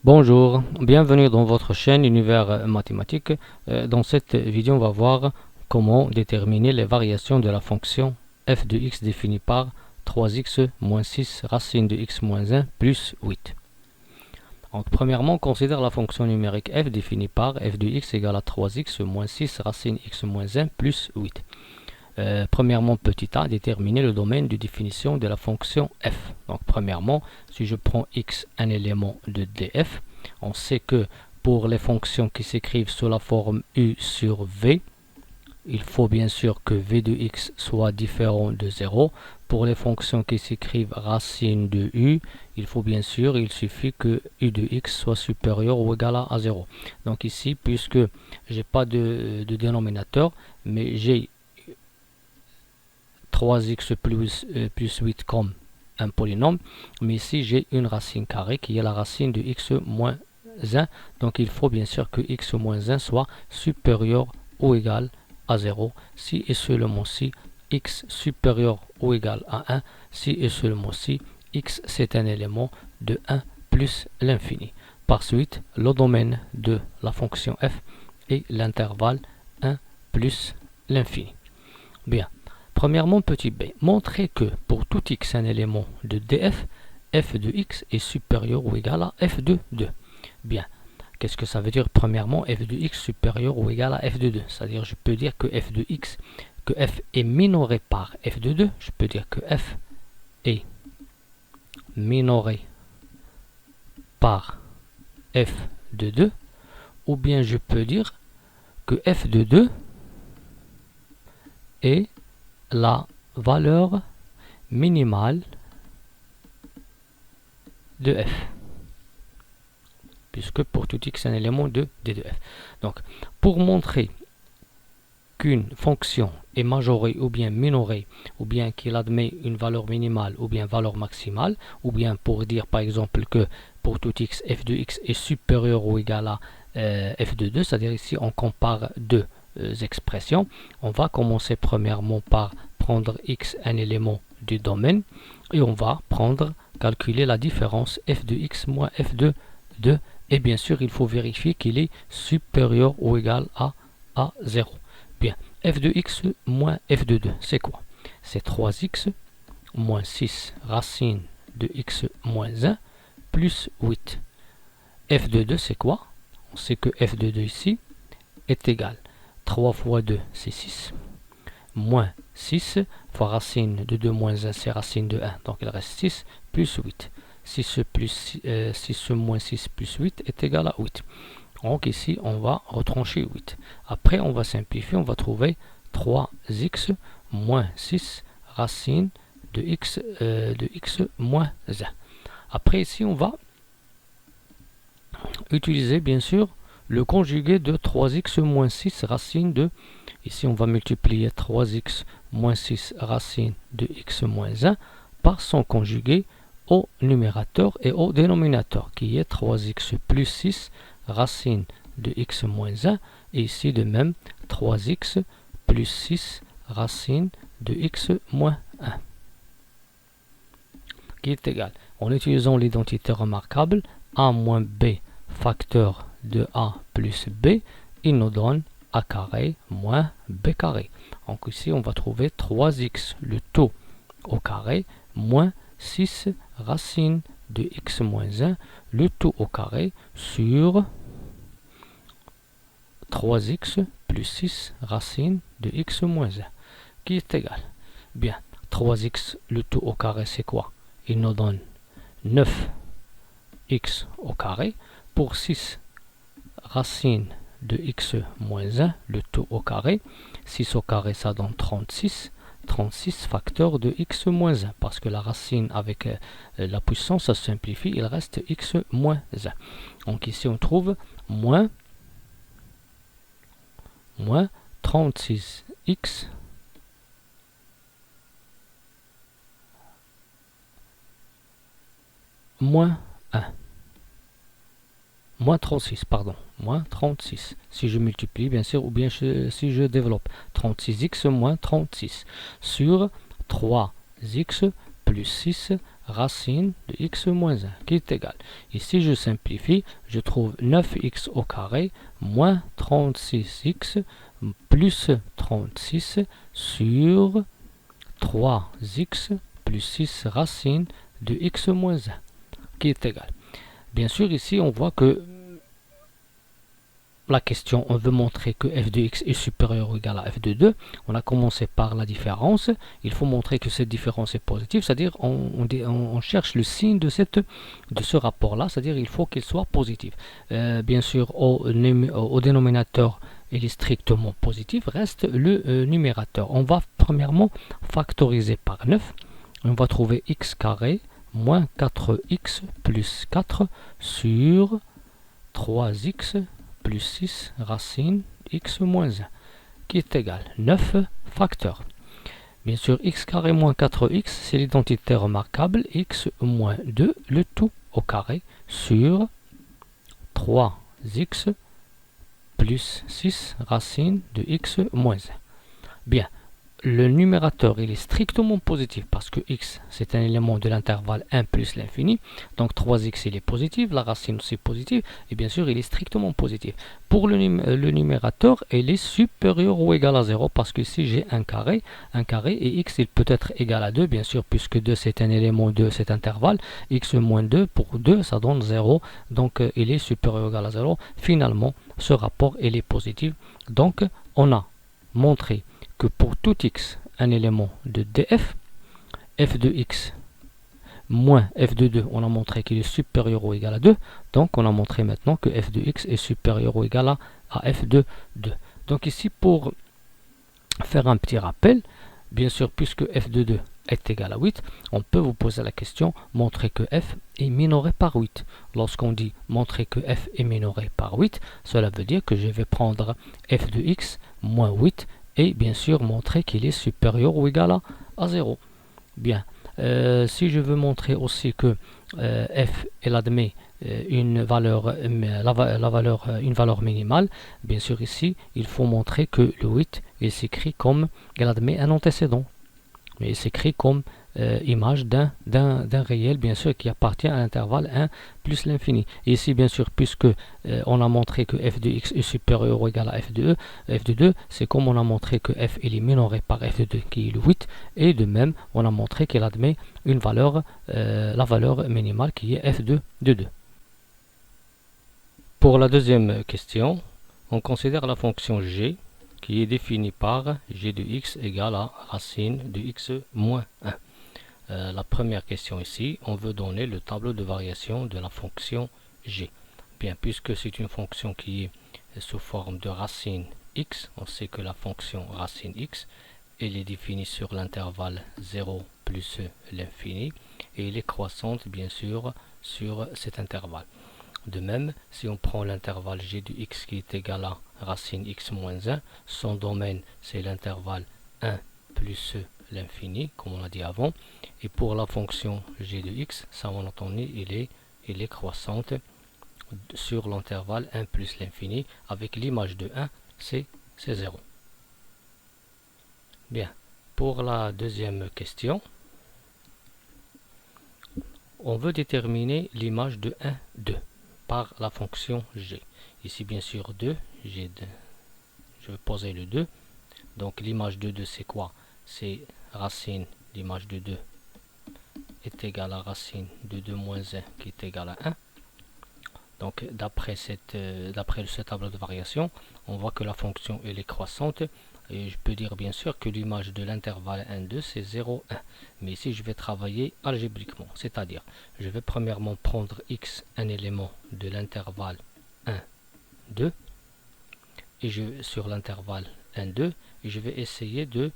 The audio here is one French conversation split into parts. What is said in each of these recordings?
Bonjour, bienvenue dans votre chaîne Univers Mathématique. Dans cette vidéo, on va voir comment déterminer les variations de la fonction f de x définie par 3x moins 6 racine de x moins 1 plus 8. Donc, premièrement, on considère la fonction numérique f définie par f de x égale à 3x moins 6 racine x moins 1 plus 8. Premièrement, petit a, déterminer le domaine de définition de la fonction f. Donc, premièrement, si je prends x un élément de df, on sait que pour les fonctions qui s'écrivent sous la forme u sur v, il faut bien sûr que v de x soit différent de 0. Pour les fonctions qui s'écrivent racine de u, il suffit que u de x soit supérieur ou égal à 0. Donc ici, puisque j'ai pas de dénominateur, mais j'ai 3x plus 8 comme un polynôme, mais ici j'ai une racine carrée qui est la racine de x moins 1, donc il faut bien sûr que x moins 1 soit supérieur ou égal à 0, si et seulement si x supérieur ou égal à 1, si et seulement si x c'est un élément de 1 plus l'infini. Par suite, le domaine de la fonction f est l'intervalle 1 plus l'infini. Bien. Premièrement, petit b, montrer que pour tout x un élément de df, f de x est supérieur ou égal à f de 2. Bien, qu'est-ce que ça veut dire? Premièrement, f de x supérieur ou égal à f de 2. C'est-à-dire, je peux dire que f de x, que f est minoré par f de 2. Je peux dire que f est minoré par f de 2. Ou bien je peux dire que f de 2 est la valeur minimale de f, puisque pour tout x un élément de d de f. Donc, pour montrer qu'une fonction est majorée ou bien minorée, ou bien qu'il admet une valeur minimale ou bien valeur maximale, ou bien pour dire par exemple que pour tout x, f de x est supérieur ou égal à f de 2, c'est-à-dire ici on compare deux expressions. On va commencer premièrement par prendre x un élément du domaine et on va calculer la différence f de x moins f de 2, et bien sûr il faut vérifier qu'il est supérieur ou égal à 0. Bien, f de x moins f de 2, c'est quoi? C'est 3x moins 6 racine de x moins 1 plus 8. F de 2, c'est quoi? On sait que f de 2 ici est égal 3 fois 2, c'est 6, moins 6 fois racine de 2 moins 1, c'est racine de 1, donc il reste 6 plus 8. 6 moins 6 plus 8 est égal à 8. Donc ici, on va retrancher 8. Après, on va simplifier, on va trouver 3x moins 6 racine de x moins 1. Après, ici, on va utiliser, bien sûr, le conjugué de 3x moins 6 racine de... Ici, on va multiplier 3x moins 6 racine de x moins 1 par son conjugué au numérateur et au dénominateur, qui est 3x plus 6 racine de x moins 1, et ici de même 3x plus 6 racine de x moins 1, qui est égal, en utilisant l'identité remarquable, a moins b facteur de a plus b, il nous donne a carré moins b carré. Donc ici on va trouver 3x le tout au carré moins 6 racine de x moins 1 le tout au carré sur 3x plus 6 racine de x moins 1, qui est égal. Bien, 3x le tout au carré, c'est quoi? Il nous donne 9x au carré. Pour 6 racine de x moins 1, le tout au carré. 6 au carré, ça donne 36. 36 facteurs de x moins 1, parce que la racine avec la puissance, ça se simplifie, il reste x moins 1. Donc ici, on trouve moins 36x moins 1. Moins 36, pardon. Moins 36. Si je multiplie, bien sûr, ou bien si je développe. 36x moins 36 sur 3x plus 6 racine de x moins 1 qui est égal. Ici, je simplifie, je trouve 9x au carré moins 36x plus 36 sur 3x plus 6 racine de x moins 1 qui est égal. Bien sûr, ici, on voit que la question, on veut montrer que f de x est supérieur ou égal à f de 2. On a commencé par la différence. Il faut montrer que cette différence est positive, c'est-à-dire on cherche le signe de ce rapport-là, c'est-à-dire il faut qu'il soit positif. Bien sûr, au dénominateur, il est strictement positif, reste le numérateur. On va premièrement factoriser par 9. On va trouver x carré moins 4x plus 4 sur 3x plus 6 racine x moins 1 qui est égal 9 facteurs. Bien sûr, x carré moins 4x, c'est l'identité remarquable, x moins 2, le tout au carré, sur 3x plus 6 racine de x moins 1. Bien, le numérateur il est strictement positif parce que x c'est un élément de l'intervalle 1 plus l'infini, donc 3x il est positif, la racine aussi positive, et bien sûr il est strictement positif. Pour le numérateur, il est supérieur ou égal à 0 parce que si j'ai un carré et x il peut être égal à 2, bien sûr, puisque 2 c'est un élément de cet intervalle, x moins 2 pour 2 ça donne 0, donc il est supérieur ou égal à 0. Finalement, ce rapport il est positif, donc on a montré que pour tout x, un élément de df, f de x moins f de 2, on a montré qu'il est supérieur ou égal à 2. Donc, on a montré maintenant que f de x est supérieur ou égal à f de 2. Donc, ici, pour faire un petit rappel, bien sûr, puisque f de 2 est égal à 8, on peut vous poser la question, montrer que f est minoré par 8. Lorsqu'on dit montrer que f est minoré par 8, cela veut dire que je vais prendre f de x moins 8 et bien sûr montrer qu'il est supérieur ou égal à 0. Bien, si je veux montrer aussi que f elle admet une valeur, une valeur minimale, bien sûr ici il faut montrer que le 8 il s'écrit comme, il admet un antécédent, mais il s'écrit comme image d'un réel, bien sûr, qui appartient à l'intervalle 1 plus l'infini. Et ici, bien sûr, puisque on a montré que f de x est supérieur ou égal à f de 2, c'est comme on a montré que f est minoré par f de 2, qui est le 8, et de même, on a montré qu'elle admet une valeur, la valeur minimale, qui est f de 2. Pour la deuxième question, on considère la fonction g, qui est définie par g de x égale à racine de x moins 1. La première question ici, on veut donner le tableau de variation de la fonction g. Bien, puisque c'est une fonction qui est sous forme de racine x, on sait que la fonction racine x, elle est définie sur l'intervalle 0 plus l'infini, et elle est croissante, bien sûr, sur cet intervalle. De même, si on prend l'intervalle g de x qui est égal à racine x moins 1, son domaine, c'est l'intervalle 1 plus l'infini, comme on l'a dit avant. Et pour la fonction g de x, ça on a entendu, il est croissante sur l'intervalle 1 plus l'infini, avec l'image de 1, c'est 0. Bien, pour la deuxième question, on veut déterminer l'image de 1, 2 par la fonction g. Ici, bien sûr, 2, je vais poser le 2. Donc, l'image de 2, c'est quoi? C'est racine, l'image de 2 est égale à racine de 2 moins 1 qui est égal à 1. Donc, d'après ce tableau de variation, on voit que la fonction elle est croissante. Et je peux dire bien sûr que l'image de l'intervalle 1, 2, c'est 0, 1. Mais ici, je vais travailler algébriquement. C'est-à-dire, je vais premièrement prendre x, un élément de l'intervalle 1, 2. Et sur l'intervalle 1, 2. Et je vais essayer de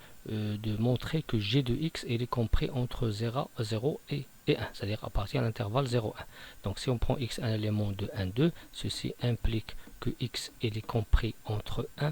montrer que g de x est compris entre 0 et 1. C'est-à-dire à partir de l'intervalle 0, 1. Donc, si on prend x, un élément de 1, 2, ceci implique que x est compris entre 1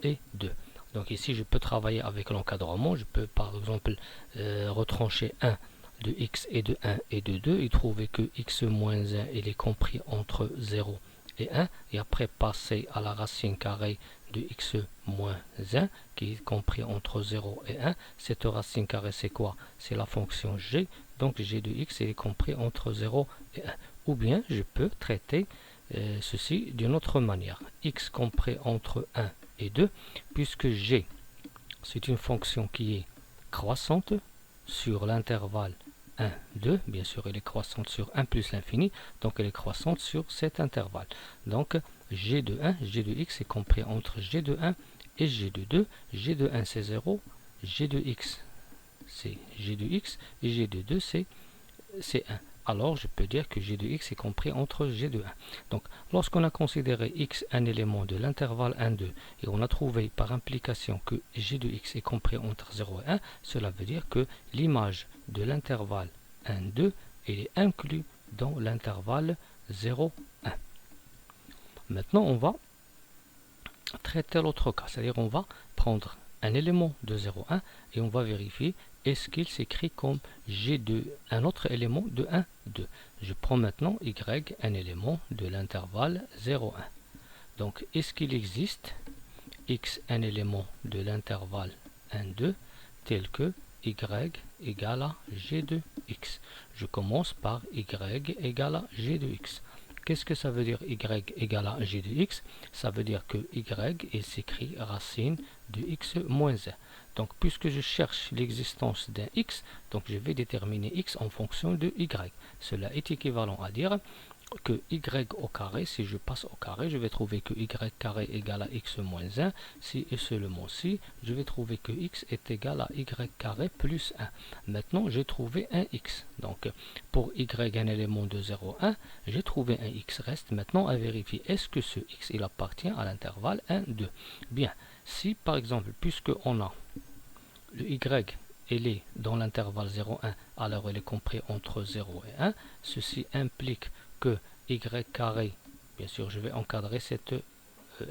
et 2. Donc ici, je peux travailler avec l'encadrement. Je peux par exemple retrancher 1 de x et de 1 et de 2 et trouver que x moins 1 il est compris entre 0 et 1. Et après passer à la racine carrée de x moins 1 qui est compris entre 0 et 1. Cette racine carrée, c'est quoi? C'est la fonction g donc g de x est compris entre 0 et 1. Ou bien je peux traiter ceci d'une autre manière. X compris entre 1 et 2, puisque g c'est une fonction qui est croissante sur l'intervalle 1, 2, bien sûr elle est croissante sur 1 plus l'infini, donc elle est croissante sur cet intervalle. Donc g de 1, g de x est compris entre g de 1 et g de 2, g de 1 c'est 0, g de x c'est g de x et g de 2 c'est 1. Alors je peux dire que g de x est compris entre g de 1. Donc lorsqu'on a considéré x un élément de l'intervalle 1, 2 et on a trouvé par implication que g de x est compris entre 0 et 1, cela veut dire que l'image de l'intervalle 1, 2 est inclue dans l'intervalle 0, 1. Maintenant on va traiter l'autre cas, c'est-à-dire on va prendre un élément de 0, 1 et on va vérifier est-ce qu'il s'écrit comme g de un autre élément de 1, 2. Je prends maintenant y, un élément de l'intervalle 0, 1. Donc est-ce qu'il existe x, un élément de l'intervalle 1, 2, tel que y égale à g de x. Je commence par y égale à g de x. Qu'est-ce que ça veut dire y égale à g de x? Ça veut dire que y s'écrit racine de x moins 1. Donc puisque je cherche l'existence d'un x, donc je vais déterminer x en fonction de y. Cela est équivalent à dire que y au carré, si je passe au carré, je vais trouver que y carré égale à x moins 1. Si et seulement si, je vais trouver que x est égal à y carré plus 1. Maintenant, j'ai trouvé un x. Donc, pour y, un élément de 0, 1, j'ai trouvé un x. Reste maintenant à vérifier, est-ce que ce x, il appartient à l'intervalle 1, 2. Bien, si par exemple, puisque on a le y, il est dans l'intervalle 0, 1, alors il est compris entre 0 et 1, ceci implique que y carré, bien sûr je vais encadrer cette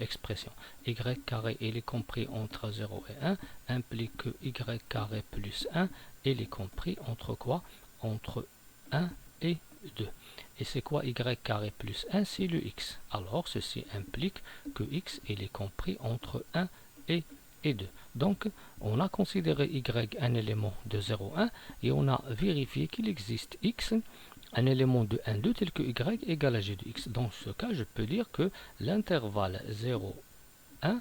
expression, y carré il est compris entre 0 et 1, implique que y carré plus 1, il est compris entre quoi? Entre 1 et 2. Et c'est quoi y carré plus 1? C'est le x. Alors ceci implique que x il est compris entre 1 et 2. Donc on a considéré y un élément de 0, 1 et on a vérifié qu'il existe x, un élément de 1, 2 tel que y égale à g de x. Dans ce cas, je peux dire que l'intervalle 0, 1,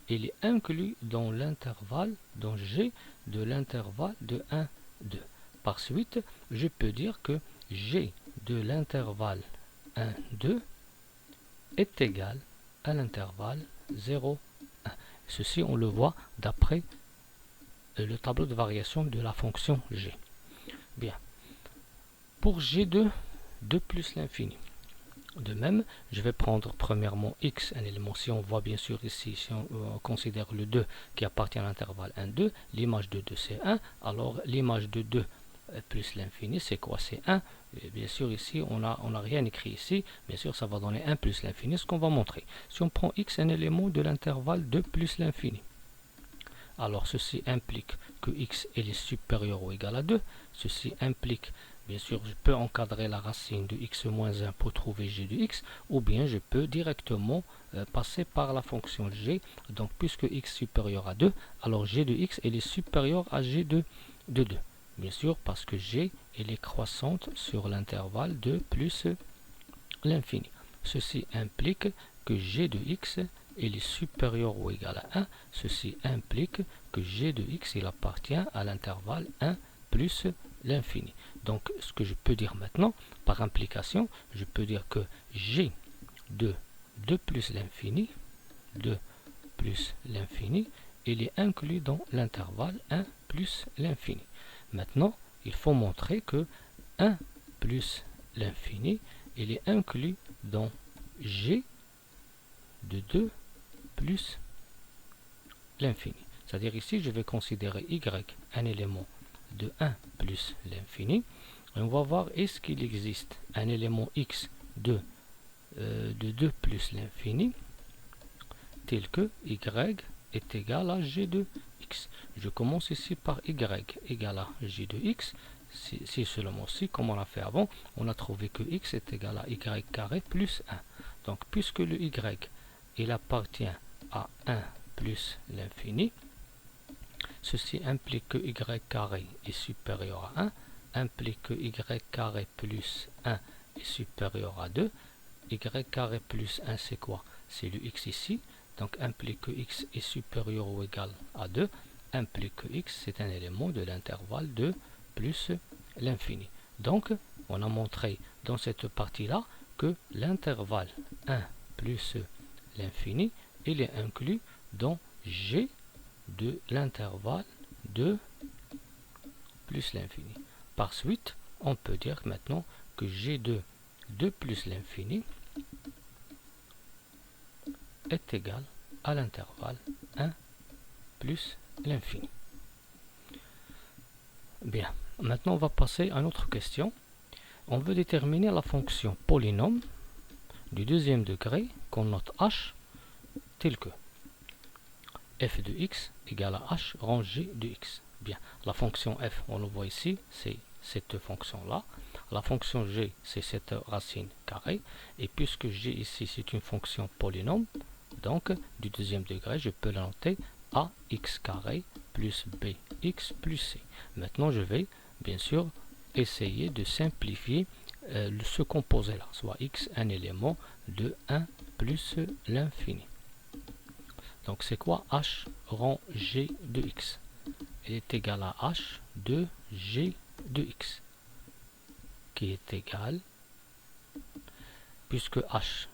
il est inclus dans l'intervalle, dans g de l'intervalle de 1, 2. Par suite, je peux dire que g de l'intervalle 1, 2 est égal à l'intervalle 0, 1. Ceci, on le voit d'après le tableau de variation de la fonction g. Bien. Pour g de 2 plus l'infini. De même, je vais prendre premièrement x, un élément. Si on voit bien sûr ici, si on considère le 2 qui appartient à l'intervalle 1, 2, l'image de 2 c'est 1. Alors l'image de 2 plus l'infini, c'est quoi? C'est 1. Et bien sûr ici, on n'a rien écrit ici. Bien sûr, ça va donner 1 plus l'infini, ce qu'on va montrer. Si on prend x, un élément de l'intervalle 2 plus l'infini. Alors ceci implique que x est supérieur ou égal à 2. Ceci implique, bien sûr, je peux encadrer la racine de x moins 1 pour trouver g de x, ou bien je peux directement passer par la fonction g. Donc puisque x est supérieur à 2, alors g de x est supérieur à g de 2. Bien sûr, parce que g est croissante sur l'intervalle 2 plus l'infini. Ceci implique que g de x est supérieur ou égal à 1. Ceci implique que g de x il appartient à l'intervalle 1 plus l'infini. Donc ce que je peux dire maintenant, par implication, je peux dire que g de 2 plus l'infini, 2 plus l'infini, il est inclus dans l'intervalle 1 plus l'infini. Maintenant, il faut montrer que 1 plus l'infini, il est inclus dans g de 2 plus l'infini. C'est-à-dire ici, je vais considérer y, un élément de 1 plus l'infini. Et on va voir est-ce qu'il existe un élément x de 2 plus l'infini, tel que y est égal à g de x. Je commence ici par y égale à g de x. Si seulement si, comme on l'a fait avant, on a trouvé que x est égal à y carré plus 1. Donc puisque le y il appartient à 1 plus l'infini, ceci implique que y carré est supérieur à 1, implique que y carré plus 1 est supérieur à 2. Y carré plus 1, c'est quoi? C'est le x ici. Donc implique que x est supérieur ou égal à 2. Implique que x, c'est un élément de l'intervalle de plus l'infini. Donc, on a montré dans cette partie-là que l'intervalle 1 plus l'infini, il est inclus dans G de l'intervalle de plus l'infini. Par suite, on peut dire maintenant que G de 2 plus l'infini est égal à l'intervalle 1 plus l'infini. Bien, maintenant on va passer à une autre question. On veut déterminer la fonction polynôme du deuxième degré qu'on note h tel que f de x égale à h rangé de x. Bien, la fonction f, on le voit ici, c'est cette fonction-là. La fonction g, c'est cette racine carrée. Et puisque g ici, c'est une fonction polynôme, donc du deuxième degré, je peux la noter ax carré plus bx plus c. Maintenant, je vais bien sûr essayer de simplifier ce composé-là, soit x un élément de 1 plus l'infini. Donc c'est quoi h rang g de x? Il est égal à h de g de x, qui est égal, puisque h,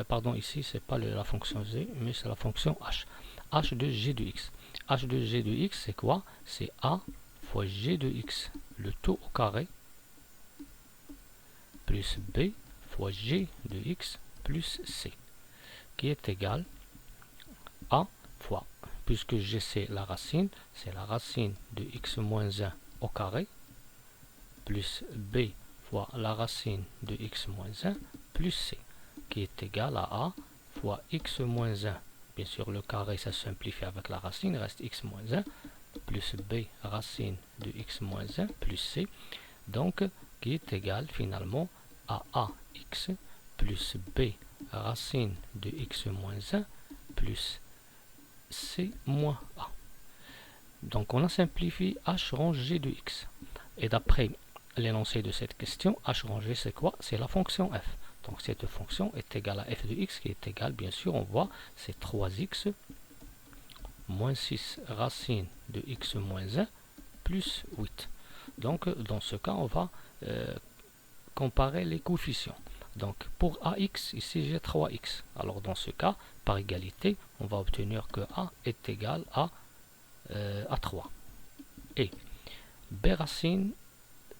pardon, ici c'est pas la fonction z, mais c'est la fonction h. h de g de x. h de g de x, c'est quoi? C'est a fois g de x, le tout au carré, plus b fois g de x plus c, qui est égal a fois, puisque g c'est la racine de x moins 1 au carré, plus b fois la racine de x moins 1 plus c, qui est égal à a fois x moins 1. Bien sûr, le carré, ça se simplifie avec la racine, il reste x moins 1, plus b racine de x moins 1 plus c, donc qui est égal finalement à ax plus b racine de x moins 1 plus c moins a. Donc on a simplifié h rangé de x. Et d'après l'énoncé de cette question, h rangé c'est quoi? C'est la fonction f. Donc cette fonction est égale à f de x, qui est égale, bien sûr, on voit, c'est 3x moins 6 racine de x moins 1 plus 8. Donc dans ce cas, on va comparer les coefficients. Donc pour ax, ici j'ai 3x. Alors dans ce cas, par égalité, on va obtenir que a est égal à 3. Et b racine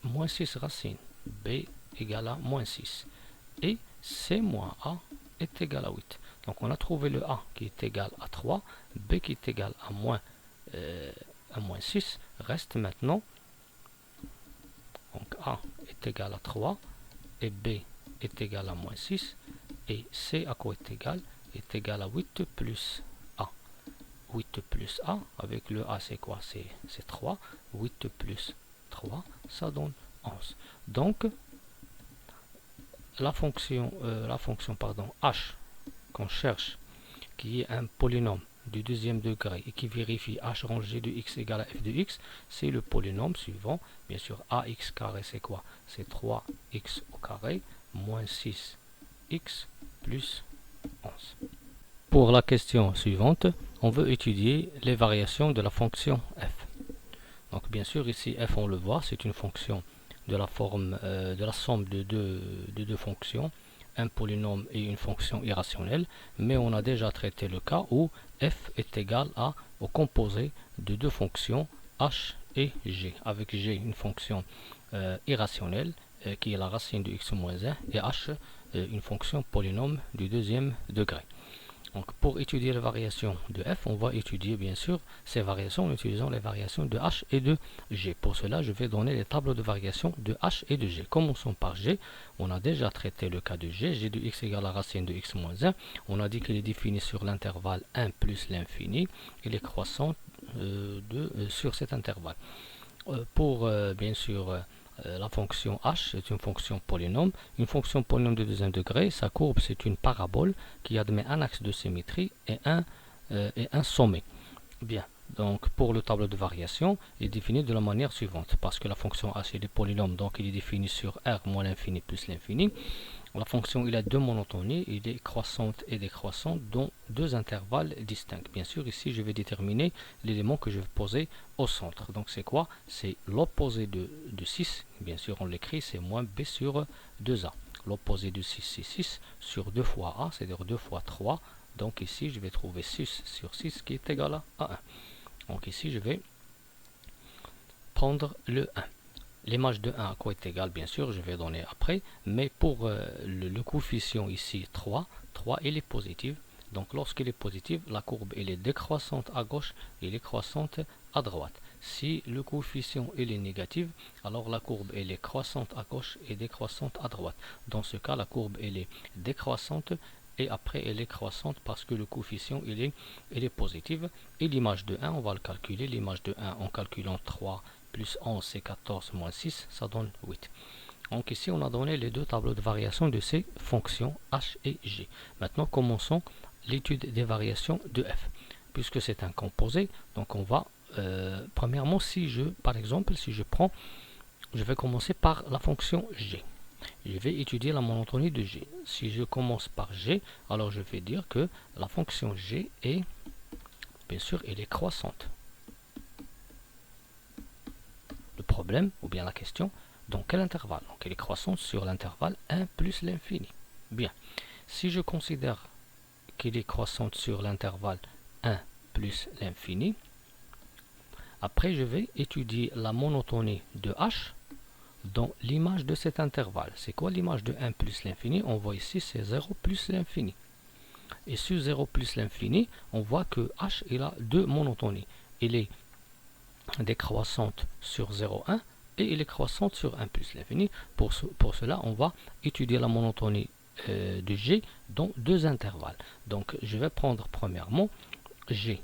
moins 6 racine, b égale à moins 6. Et c moins a est égal à 8. Donc on a trouvé le a qui est égal à 3, b qui est égal à moins 6. Reste maintenant, donc a est égal à 3 et b est égal à moins 6. Et c à quoi est égal? Est égal à 8 plus a. 8 plus a, avec le a c'est quoi? C'est 3. 8 plus 3, ça donne 11. Donc la fonction h qu'on cherche, qui est un polynôme du deuxième degré et qui vérifie h rangé de x égale à f de x, c'est le polynôme suivant. Bien sûr, ax carré c'est quoi? C'est 3x au carré moins 6x plus 11. Pour la question suivante, on veut étudier les variations de la fonction f. Donc bien sûr ici f, on le voit, c'est une fonction de la forme de la somme de deux fonctions, un polynôme et une fonction irrationnelle, mais on a déjà traité le cas où f est égal au composé de deux fonctions h et g, avec g une fonction irrationnelle qui est la racine de x moins 1 et h une fonction polynôme du deuxième degré. Donc pour étudier les variations de f, on va étudier bien sûr ces variations en utilisant les variations de h et de g. Pour cela, je vais donner les tableaux de variations de h et de g. Commençons par g. On a déjà traité le cas de g. G de x égale la racine de x moins 1. On a dit qu'il est défini sur l'intervalle 1 plus l'infini. Il est croissant sur cet intervalle. Pour bien sûr la fonction h, c'est une fonction polynôme. Une fonction polynôme de deuxième degré, sa courbe c'est une parabole qui admet un axe de symétrie et un sommet. Bien, Donc pour le tableau de variation, il est défini de la manière suivante. Parce que la fonction h est des polynômes, donc il est défini sur r moins l'infini plus l'infini. La fonction il a deux monotonies, il est croissante et décroissante dans deux intervalles distincts. Bien sûr, ici je vais déterminer l'élément que je vais poser au centre. Donc c'est quoi? C'est l'opposé de 6. Bien sûr, on l'écrit, c'est moins b sur 2a. L'opposé de 6, c'est 6 sur 2 fois a, c'est-à-dire 2 fois 3. Donc ici, je vais trouver 6 sur 6 qui est égal à 1. Donc ici, je vais prendre le 1. L'image de 1 à quoi est égal, bien sûr, je vais donner après. Mais pour le coefficient ici, 3 il est positif. Donc lorsqu'il est positif, la courbe elle est décroissante à gauche et elle est croissante à droite. Si le coefficient il est négatif, alors la courbe elle est croissante à gauche et décroissante à droite. Dans ce cas, la courbe elle est décroissante et après elle est croissante parce que le coefficient il est positif. Et l'image de 1, on va le calculer. L'image de 1 en calculant 3 plus 11 c'est 14 moins 6, ça donne 8. Donc ici on a donné les deux tableaux de variation de ces fonctions h et g. Maintenant commençons l'étude des variations de f. Puisque c'est un composé, donc on va premièrement par exemple si je vais commencer par la fonction g. Je vais étudier la monotonie de g. Si je commence par g, alors je vais dire que la fonction g est, bien sûr, elle est croissante. Le problème, ou bien la question, dans quel intervalle? Donc elle est croissante sur l'intervalle 1 plus l'infini. Bien, si je considère qu'elle est croissante sur l'intervalle 1 plus l'infini, après je vais étudier la monotonie de h dans l'image de cet intervalle. C'est quoi l'image de 1 plus l'infini? On voit ici c'est 0 plus l'infini. Et sur 0 plus l'infini, on voit que h il a deux monotonies. Il est décroissante sur 0,1 et il est croissante sur 1 plus l'infini. Pour cela, on va étudier la monotonie de g dans deux intervalles. Donc, je vais prendre premièrement g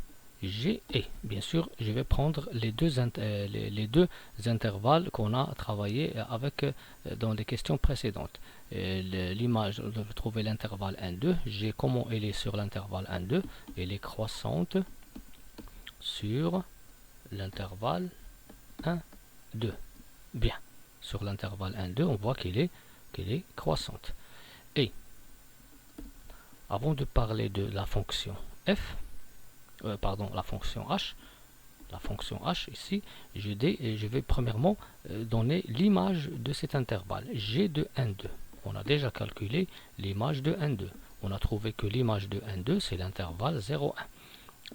et bien sûr, je vais prendre les deux intervalles qu'on a travaillé avec dans les questions précédentes. L'image, on va trouver l'intervalle 1, 2. G, comment elle est sur l'intervalle 1, 2? Elle est croissante sur l'intervalle 1, 2. Bien, sur l'intervalle 1, 2, on voit qu'elle est croissante. Et avant de parler de la fonction f, la fonction h ici, je vais premièrement donner l'image de cet intervalle g de 1, 2. On a déjà calculé l'image de 1, 2. On a trouvé que l'image de 1, 2 c'est l'intervalle 0, 1.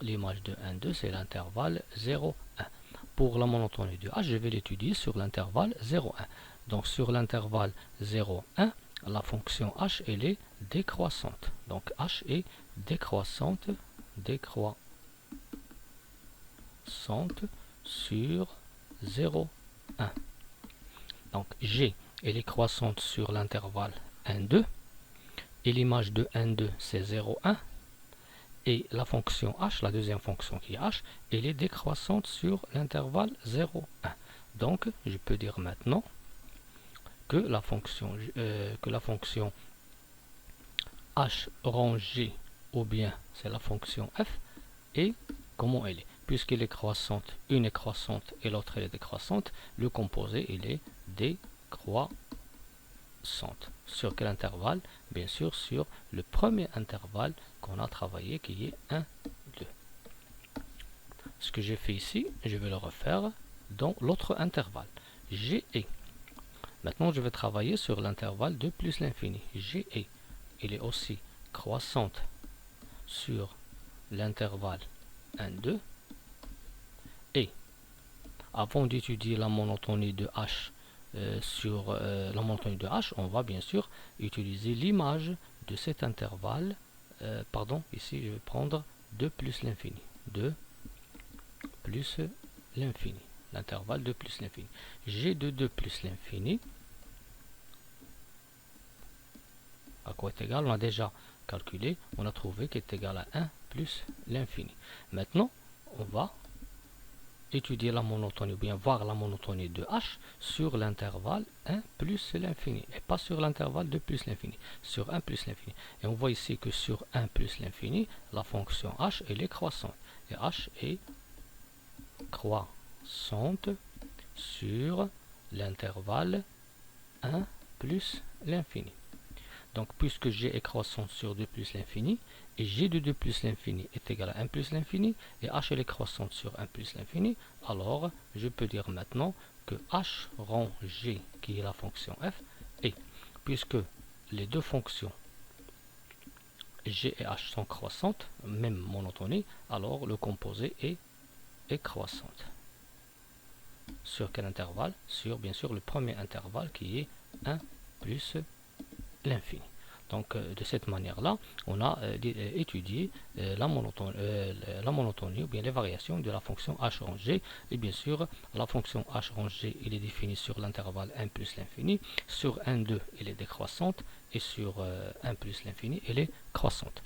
L'image de 1, 2 c'est l'intervalle 0, 1. Pour la monotonie de h, je vais l'étudier sur l'intervalle 0, 1. Donc sur l'intervalle 0, 1, la fonction h elle est décroissante. Donc h est décroissante sur 0, 1. Donc g elle est croissante sur l'intervalle 1, 2 et l'image de 1, 2 c'est 0, 1 et la fonction h, la deuxième fonction qui est h, elle est décroissante sur l'intervalle 0, 1. Donc je peux dire maintenant que la fonction h rang g ou bien c'est la fonction f et comment elle est. Puisqu'elle est croissante, une est croissante et l'autre est décroissante, le composé il est décroissante. Sur quel intervalle? Bien sûr sur le premier intervalle qu'on a travaillé qui est 1, 2. Ce que j'ai fait ici, je vais le refaire dans l'autre intervalle, g et. Maintenant je vais travailler sur l'intervalle 2 plus l'infini. G et il est aussi croissante sur l'intervalle 1, 2. Et avant d'étudier la monotonie de h sur la monotonie de h, on va bien sûr utiliser l'image de cet intervalle. Ici je vais prendre 2 plus l'infini. 2 plus l'infini. L'intervalle 2 plus l'infini. G de 2 plus l'infini. À quoi est égal? On a déjà calculé. On a trouvé qu'il est égal à 1 plus l'infini. Maintenant, on va étudier la monotonie, ou bien voir la monotonie de h sur l'intervalle 1 plus l'infini, et pas sur l'intervalle 2 plus l'infini, sur 1 plus l'infini. Et on voit ici que sur 1 plus l'infini, la fonction h elle est croissante, et h est croissante sur l'intervalle 1 plus l'infini. Donc, puisque g est croissant sur 2 plus l'infini, et g de 2 plus l'infini est égal à 1 plus l'infini, et h est croissante sur 1 plus l'infini, alors je peux dire maintenant que h rang g, qui est la fonction f, et puisque les deux fonctions g et h sont croissantes, même monotonie, alors le composé est croissante. Sur quel intervalle? Sur, bien sûr, le premier intervalle qui est 1 plus l'infini. Donc, de cette manière-là, on a étudié la monotonie ou bien les variations de la fonction h rang g. Et bien sûr, la fonction h rang g, il est définie sur l'intervalle 1 plus l'infini. Sur 1, 2, elle est décroissante. Et sur 1 plus l'infini, elle est croissante.